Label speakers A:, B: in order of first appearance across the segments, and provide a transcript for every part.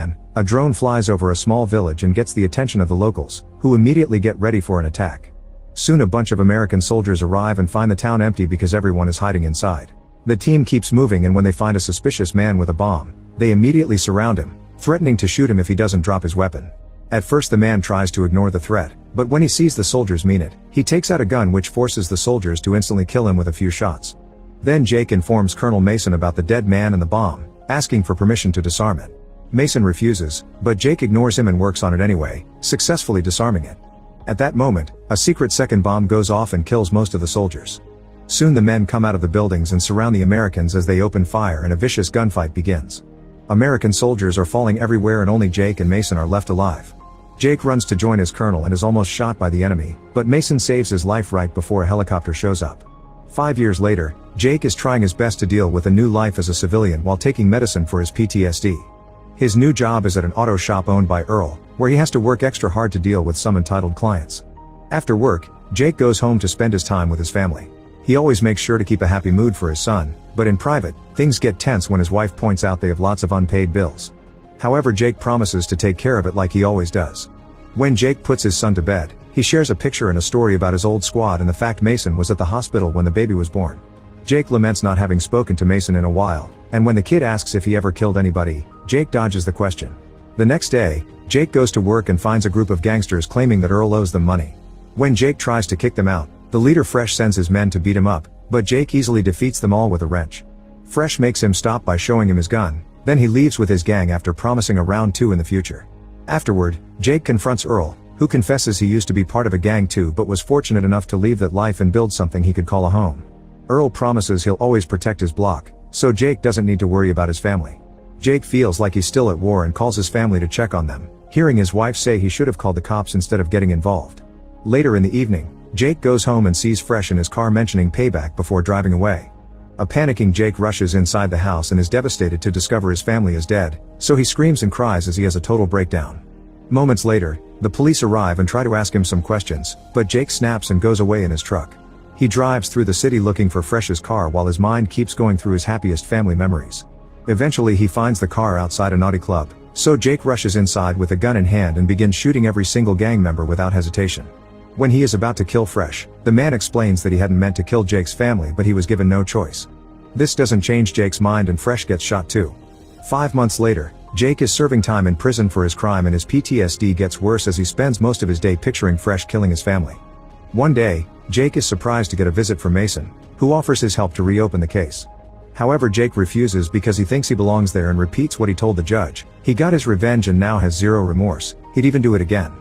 A: plan, a drone flies over a small village and gets the attention of the locals, who immediately get ready for an attack. Soon a bunch of American soldiers arrive and find the town empty because everyone is hiding inside. The team keeps moving, and when they find a suspicious man with a bomb, they immediately surround him, threatening to shoot him if he doesn't drop his weapon. At first the man tries to ignore the threat, but when he sees the soldiers mean it, he takes out a gun which forces the soldiers to instantly kill him with a few shots. Then Jake informs Colonel Mason about the dead man and the bomb, asking for permission to disarm it. Mason refuses, but Jake ignores him and works on it anyway, successfully disarming it. At that moment, a secret second bomb goes off and kills most of the soldiers. Soon the men come out of the buildings and surround the Americans as they open fire and a vicious gunfight begins. American soldiers are falling everywhere and only Jake and Mason are left alive. Jake runs to join his colonel and is almost shot by the enemy, but Mason saves his life right before a helicopter shows up. 5 years later, Jake is trying his best to deal with a new life as a civilian while taking medicine for his PTSD. His new job is at an auto shop owned by Earl, where he has to work extra hard to deal with some entitled clients. After work, Jake goes home to spend his time with his family. He always makes sure to keep a happy mood for his son, but in private, things get tense when his wife points out they have lots of unpaid bills. However, Jake promises to take care of it like he always does. When Jake puts his son to bed, he shares a picture and a story about his old squad and the fact Mason was at the hospital when the baby was born. Jake laments not having spoken to Mason in a while, and when the kid asks if he ever killed anybody, Jake dodges the question. The next day, Jake goes to work and finds a group of gangsters claiming that Earl owes them money. When Jake tries to kick them out, the leader Fresh sends his men to beat him up, but Jake easily defeats them all with a wrench. Fresh makes him stop by showing him his gun, then he leaves with his gang after promising a round 2 in the future. Afterward, Jake confronts Earl, who confesses he used to be part of a gang too but was fortunate enough to leave that life and build something he could call a home. Earl promises he'll always protect his block, so Jake doesn't need to worry about his family. Jake feels like he's still at war and calls his family to check on them, hearing his wife say he should have called the cops instead of getting involved. Later in the evening, Jake goes home and sees Fresh in his car mentioning payback before driving away. A panicking Jake rushes inside the house and is devastated to discover his family is dead, so he screams and cries as he has a total breakdown. Moments later, the police arrive and try to ask him some questions, but Jake snaps and goes away in his truck. He drives through the city looking for Fresh's car while his mind keeps going through his happiest family memories. Eventually he finds the car outside a naughty club, so Jake rushes inside with a gun in hand and begins shooting every single gang member without hesitation. When he is about to kill Fresh, the man explains that he hadn't meant to kill Jake's family but he was given no choice. This doesn't change Jake's mind and Fresh gets shot too. 5 months later, Jake is serving time in prison for his crime and his PTSD gets worse as he spends most of his day picturing Fresh killing his family. One day, Jake is surprised to get a visit from Mason, who offers his help to reopen the case. However, Jake refuses because he thinks he belongs there and repeats what he told the judge. He got his revenge and now has zero remorse, he'd even do it again.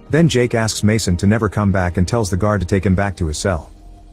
A: Then Jake asks Mason to never come back and tells the guard to take him back to his cell.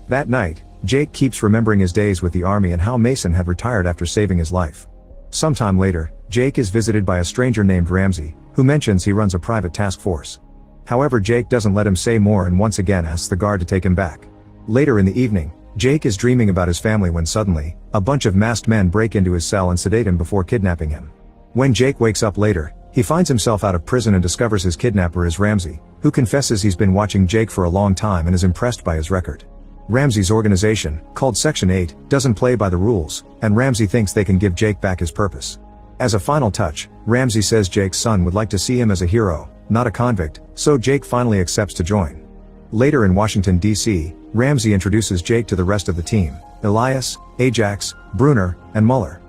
A: That night, Jake keeps remembering his days with the army and how Mason had retired after saving his life. Sometime later, Jake is visited by a stranger named Ramsey, who mentions he runs a private task force. However, Jake doesn't let him say more and once again asks the guard to take him back. Later in the evening, Jake is dreaming about his family when suddenly, a bunch of masked men break into his cell and sedate him before kidnapping him. When Jake wakes up later, he finds himself out of prison and discovers his kidnapper is Ramsey, who confesses he's been watching Jake for a long time and is impressed by his record. Ramsey's organization, called Section 8, doesn't play by the rules, and Ramsey thinks they can give Jake back his purpose. As a final touch, Ramsey says Jake's son would like to see him as a hero, not a convict, so Jake finally accepts to join. Later in Washington, D.C., Ramsey introduces Jake to the rest of the team, Elias, Ajax, Bruner, and Mueller.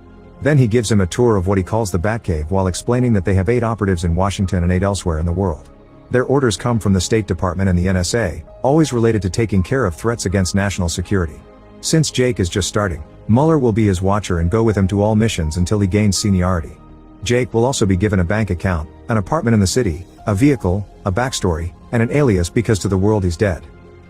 A: Then he gives him a tour of what he calls the Batcave while explaining that they have 8 operatives in Washington and 8 elsewhere in the world. Their orders come from the State Department and the NSA, always related to taking care of threats against national security. Since Jake is just starting, Mueller will be his watcher and go with him to all missions until he gains seniority. Jake will also be given a bank account, an apartment in the city, a vehicle, a backstory, and an alias because to the world he's dead.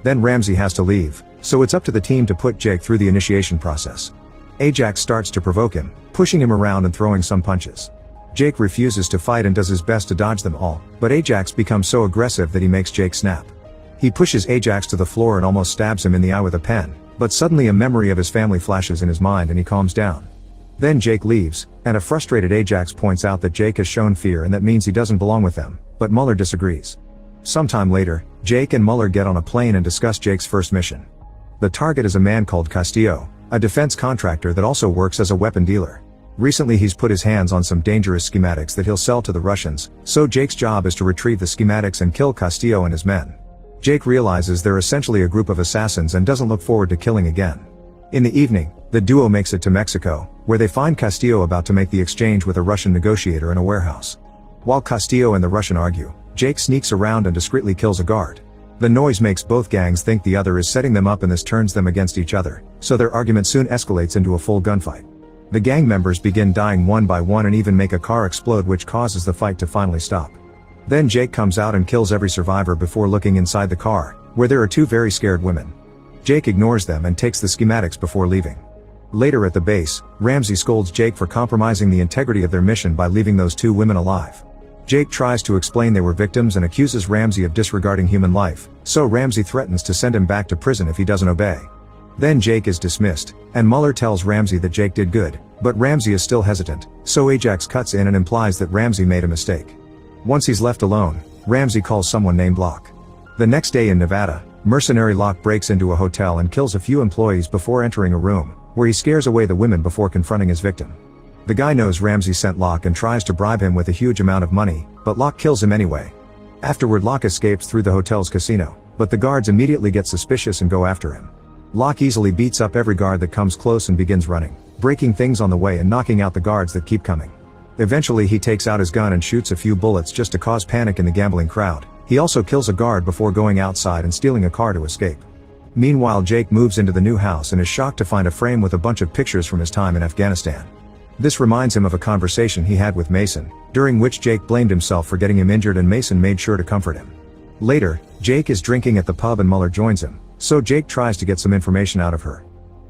A: Then Ramsey has to leave, so it's up to the team to put Jake through the initiation process. Ajax starts to provoke him, pushing him around and throwing some punches. Jake refuses to fight and does his best to dodge them all, but Ajax becomes so aggressive that he makes Jake snap. He pushes Ajax to the floor and almost stabs him in the eye with a pen, but suddenly a memory of his family flashes in his mind and he calms down. Then Jake leaves, and a frustrated Ajax points out that Jake has shown fear and that means he doesn't belong with them, but Mueller disagrees. Sometime later, Jake and Mueller get on a plane and discuss Jake's first mission. The target is a man called Castillo, a defense contractor that also works as a weapon dealer. Recently he's put his hands on some dangerous schematics that he'll sell to the Russians, so Jake's job is to retrieve the schematics and kill Castillo and his men. Jake realizes they're essentially a group of assassins and doesn't look forward to killing again. In the evening, the duo makes it to Mexico, where they find Castillo about to make the exchange with a Russian negotiator in a warehouse. While Castillo and the Russian argue, Jake sneaks around and discreetly kills a guard. The noise makes both gangs think the other is setting them up and this turns them against each other, so their argument soon escalates into a full gunfight. The gang members begin dying one by one and even make a car explode, which causes the fight to finally stop. Then Jake comes out and kills every survivor before looking inside the car, where there are two very scared women. Jake ignores them and takes the schematics before leaving. Later at the base, Ramsey scolds Jake for compromising the integrity of their mission by leaving those two women alive. Jake tries to explain they were victims and accuses Ramsey of disregarding human life, so Ramsey threatens to send him back to prison if he doesn't obey. Then Jake is dismissed, and Mueller tells Ramsey that Jake did good, but Ramsey is still hesitant, so Ajax cuts in and implies that Ramsey made a mistake. Once he's left alone, Ramsey calls someone named Locke. The next day in Nevada, mercenary Locke breaks into a hotel and kills a few employees before entering a room, where he scares away the women before confronting his victim. The guy knows Ramsey sent Locke and tries to bribe him with a huge amount of money, but Locke kills him anyway. Afterward, Locke escapes through the hotel's casino, but the guards immediately get suspicious and go after him. Locke easily beats up every guard that comes close and begins running, breaking things on the way and knocking out the guards that keep coming. Eventually he takes out his gun and shoots a few bullets just to cause panic in the gambling crowd. He also kills a guard before going outside and stealing a car to escape. Meanwhile, Jake moves into the new house and is shocked to find a frame with a bunch of pictures from his time in Afghanistan. This reminds him of a conversation he had with Mason, during which Jake blamed himself for getting him injured and Mason made sure to comfort him. Later, Jake is drinking at the pub and Mueller joins him, so Jake tries to get some information out of her.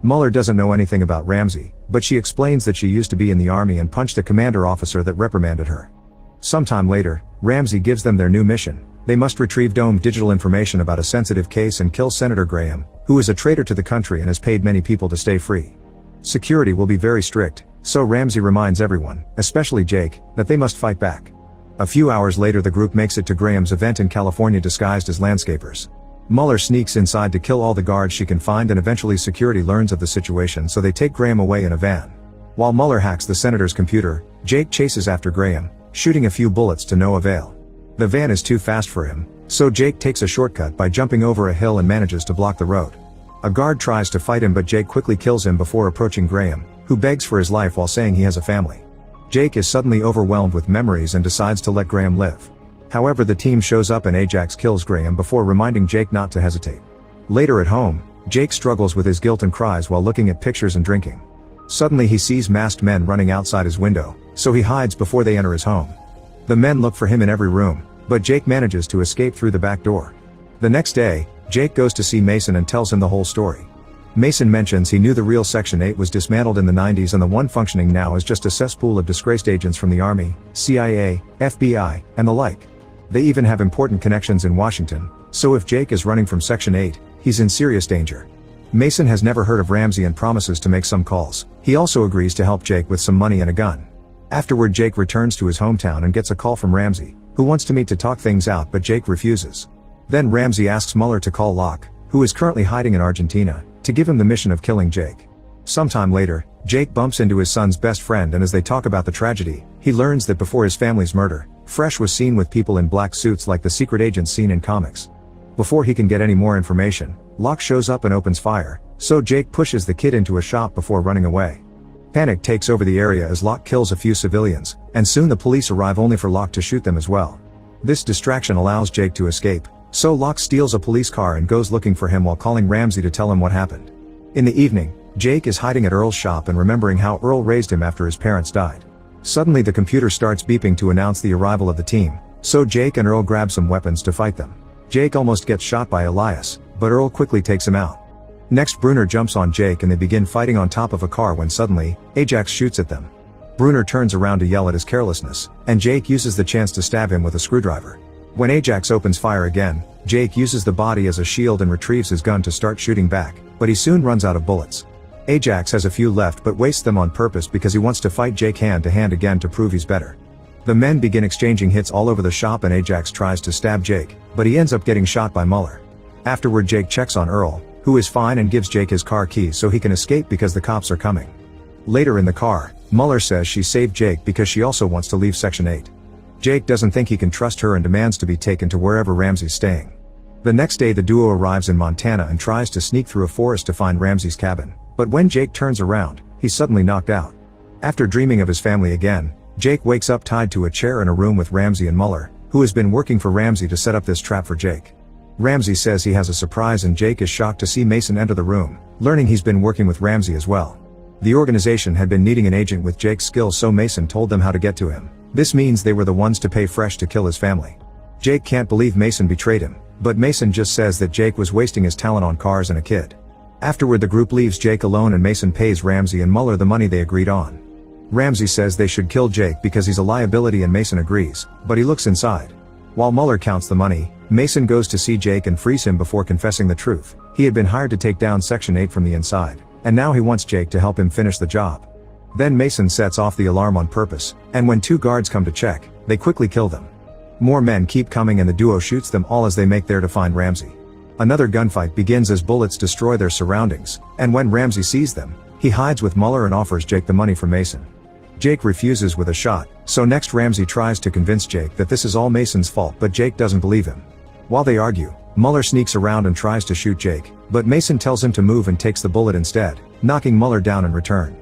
A: Mueller doesn't know anything about Ramsey, but she explains that she used to be in the army and punched a commander officer that reprimanded her. Sometime later, Ramsey gives them their new mission. They must retrieve domed digital information about a sensitive case and kill Senator Graham, who is a traitor to the country and has paid many people to stay free. Security will be very strict, so Ramsey reminds everyone, especially Jake, that they must fight back. A few hours later, the group makes it to Graham's event in California disguised as landscapers. Mueller sneaks inside to kill all the guards she can find, and eventually security learns of the situation, so they take Graham away in a van. While Mueller hacks the senator's computer, Jake chases after Graham, shooting a few bullets to no avail. The van is too fast for him, so Jake takes a shortcut by jumping over a hill and manages to block the road. A guard tries to fight him, but Jake quickly kills him before approaching Graham, who begs for his life while saying he has a family. Jake is suddenly overwhelmed with memories and decides to let Graham live. However, the team shows up and Ajax kills Graham before reminding Jake not to hesitate. Later at home, Jake struggles with his guilt and cries while looking at pictures and drinking. Suddenly he sees masked men running outside his window, so he hides before they enter his home. The men look for him in every room, but Jake manages to escape through the back door. The next day, Jake goes to see Mason and tells him the whole story. Mason mentions he knew the real Section 8 was dismantled in the 90s and the one functioning now is just a cesspool of disgraced agents from the Army, CIA, FBI, and the like. They even have important connections in Washington, so if Jake is running from Section 8, he's in serious danger. Mason has never heard of Ramsey and promises to make some calls. He also agrees to help Jake with some money and a gun. Afterward, Jake returns to his hometown and gets a call from Ramsey, who wants to meet to talk things out, but Jake refuses. Then Ramsey asks Mueller to call Locke, who is currently hiding in Argentina, to give him the mission of killing Jake. Sometime later, Jake bumps into his son's best friend, and as they talk about the tragedy, he learns that before his family's murder, Fresh was seen with people in black suits like the secret agents seen in comics. Before he can get any more information, Locke shows up and opens fire, so Jake pushes the kid into a shop before running away. Panic takes over the area as Locke kills a few civilians, and soon the police arrive only for Locke to shoot them as well. This distraction allows Jake to escape, so Locke steals a police car and goes looking for him while calling Ramsey to tell him what happened. In the evening, Jake is hiding at Earl's shop and remembering how Earl raised him after his parents died. Suddenly the computer starts beeping to announce the arrival of the team, so Jake and Earl grab some weapons to fight them. Jake almost gets shot by Elias, but Earl quickly takes him out. Next, Brunner jumps on Jake and they begin fighting on top of a car when suddenly, Ajax shoots at them. Brunner turns around to yell at his carelessness, and Jake uses the chance to stab him with a screwdriver. When Ajax opens fire again, Jake uses the body as a shield and retrieves his gun to start shooting back, but he soon runs out of bullets. Ajax has a few left but wastes them on purpose because he wants to fight Jake hand to hand again to prove he's better. The men begin exchanging hits all over the shop and Ajax tries to stab Jake, but he ends up getting shot by Mueller. Afterward, Jake checks on Earl, who is fine and gives Jake his car keys so he can escape because the cops are coming. Later in the car, Muller says she saved Jake because she also wants to leave Section 8. Jake doesn't think he can trust her and demands to be taken to wherever Ramsey's staying. The next day the duo arrives in Montana and tries to sneak through a forest to find Ramsey's cabin, but when Jake turns around, he's suddenly knocked out. After dreaming of his family again, Jake wakes up tied to a chair in a room with Ramsey and Muller, who has been working for Ramsey to set up this trap for Jake. Ramsey says he has a surprise and Jake is shocked to see Mason enter the room, learning he's been working with Ramsey as well. The organization had been needing an agent with Jake's skills, so Mason told them how to get to him. This means they were the ones to pay Fresh to kill his family. Jake can't believe Mason betrayed him, but Mason just says that Jake was wasting his talent on cars and a kid. Afterward the group leaves Jake alone and Mason pays Ramsey and Muller the money they agreed on. Ramsey says they should kill Jake because he's a liability and Mason agrees, but he looks inside. While Muller counts the money, Mason goes to see Jake and frees him before confessing the truth. He had been hired to take down Section 8 from the inside, and now he wants Jake to help him finish the job. Then Mason sets off the alarm on purpose, and when two guards come to check, they quickly kill them. More men keep coming and the duo shoots them all as they make there to find Ramsey. Another gunfight begins as bullets destroy their surroundings, and when Ramsey sees them, he hides with Muller and offers Jake the money from Mason. Jake refuses with a shot, so next Ramsey tries to convince Jake that this is all Mason's fault, but Jake doesn't believe him. While they argue, Muller sneaks around and tries to shoot Jake, but Mason tells him to move and takes the bullet instead, knocking Muller down in return.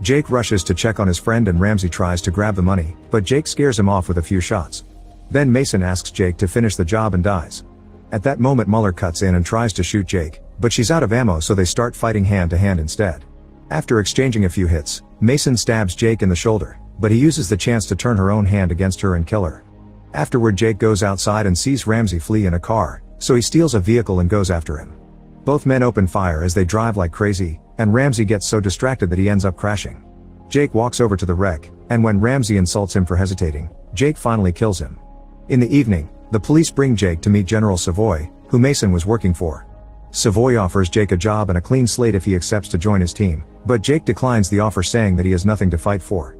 A: Jake rushes to check on his friend and Ramsey tries to grab the money, but Jake scares him off with a few shots. Then Mason asks Jake to finish the job and dies. At that moment Muller cuts in and tries to shoot Jake, but she's out of ammo, so they start fighting hand to hand instead. After exchanging a few hits, Mason stabs Jake in the shoulder, but he uses the chance to turn her own hand against her and kill her. Afterward Jake goes outside and sees Ramsey flee in a car, so he steals a vehicle and goes after him. Both men open fire as they drive like crazy, and Ramsey gets so distracted that he ends up crashing. Jake walks over to the wreck, and when Ramsey insults him for hesitating, Jake finally kills him. In the evening, the police bring Jake to meet General Savoy, who Mason was working for. Savoy offers Jake a job and a clean slate if he accepts to join his team, but Jake declines the offer, saying that he has nothing to fight for.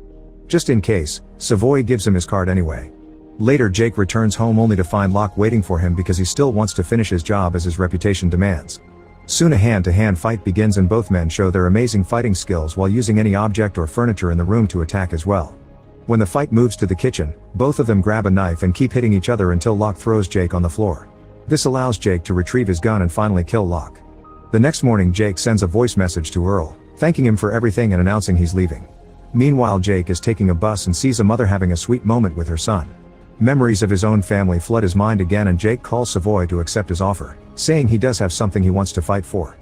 A: Just in case, Savoy gives him his card anyway. Later Jake returns home only to find Locke waiting for him because he still wants to finish his job as his reputation demands. Soon a hand-to-hand fight begins and both men show their amazing fighting skills while using any object or furniture in the room to attack as well. When the fight moves to the kitchen, both of them grab a knife and keep hitting each other until Locke throws Jake on the floor. This allows Jake to retrieve his gun and finally kill Locke. The next morning Jake sends a voice message to Earl, thanking him for everything and announcing he's leaving. Meanwhile Jake is taking a bus and sees a mother having a sweet moment with her son. Memories of his own family flood his mind again and Jake calls Savoy to accept his offer, saying he does have something he wants to fight for.